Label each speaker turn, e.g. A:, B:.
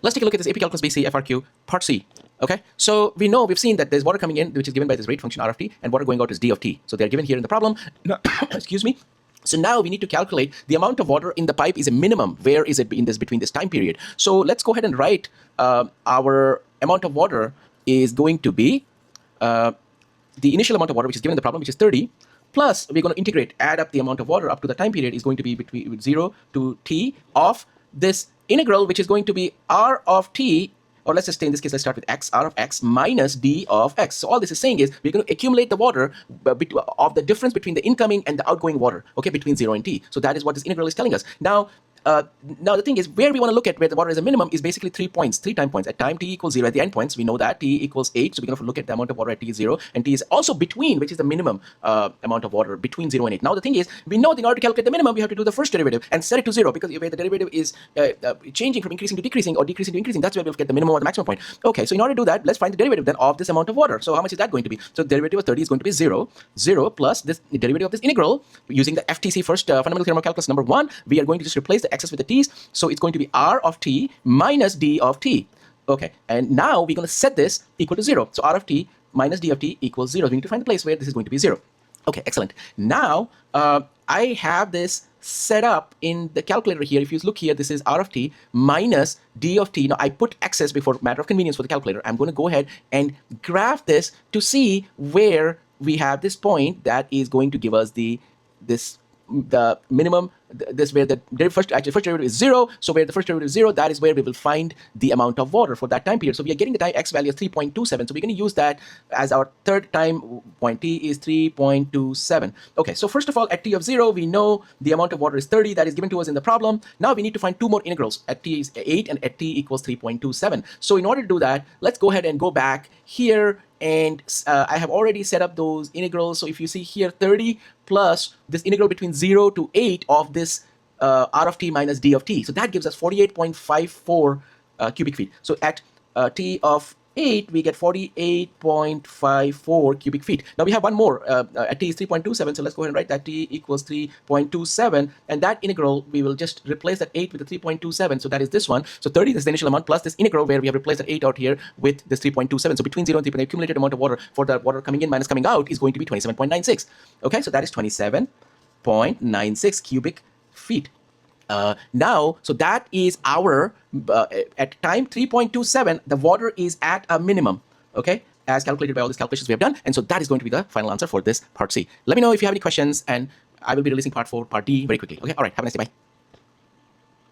A: Let's take a look at this AP Calculus BC FRQ Part C. Okay, so we've seen that there's water coming in, which is given by this rate function R of t, and water going out is d of t. So they're given here in the problem. Excuse me. So now we need to calculate the amount of water in the pipe is a minimum. Where is it in this between this time period? So let's go ahead and write our amount of water is going to be the initial amount of water, which is given in the problem, which is 30. Plus, we're going to integrate, add up the amount of water up to the time period is going to be between 0 to t of this integral, which is going to be r of t, or let's just say in this case, let's start with x, r of x minus d of x. So all this is saying is we're going to accumulate the water of the difference between the incoming and the outgoing water, okay, between 0 and t. So that is what this integral is telling us. Now the thing is, where we want to look at where the water is a minimum is basically 3 points, 3 time points. At time t equals 0, at the end points, we know that t equals 8. So we're going to look at the amount of water at t is 0, and t is also between, which is the minimum amount of water between 0 and 8. Now the thing is, we know that in order to calculate the minimum, we have to do the first derivative and set it to 0, because where the derivative is changing from increasing to decreasing or decreasing to increasing, that's where we'll get the minimum or the maximum point. Okay, so in order to do that, let's find the derivative then of this amount of water. So how much is that going to be? So the derivative of 30 is going to be 0, 0 plus this derivative of this integral using the FTC first fundamental theorem of calculus number 1. We are going to just replace the x's with the t's. So it's going to be r of t minus d of t. Okay, and now we're going to set this equal to 0. So r of t minus d of t equals 0. We need to find the place where this is going to be 0. Okay, excellent. Now, I have this set up in the calculator here. If you look here, this is r of t minus d of t. Now, I put x's before, matter of convenience for the calculator. I'm going to go ahead and graph this to see where we have this point that is going to give us the minimum, this where the first derivative is 0. So where the first derivative is 0, that is where we will find the amount of water for that time period. So we are getting the time x value of 3.27. So we're going to use that as our third time point. T is 3.27. Okay, so first of all, at t of 0, we know the amount of water is 30. That is given to us in the problem. Now we need to find two more integrals. At t is 8 and at t equals 3.27. So in order to do that, let's go ahead and go back here. And I have already set up those integrals. So if you see here, 30 plus this integral between 0 to 8 of this r of t minus d of t. So that gives us 48.54 cubic feet. So at t of 8, we get 48.54 cubic feet. Now we have one more. At t is 3.27. So let's go ahead and write that t equals 3.27. And that integral, we will just replace that 8 with the 3.27. So that is this one. So 30 is the initial amount plus this integral where we have replaced that 8 out here with this 3.27. So between 0 and 3, the accumulated amount of water for the water coming in minus coming out is going to be 27.96. Okay, so that is 27.96 cubic feet. Now, so that is our, at time 3.27, the water is at a minimum, okay, as calculated by all these calculations we have done. And so that is going to be the final answer for this part C. Let me know if you have any questions, and I will be releasing part D very quickly. Okay, all right, have a nice day, bye.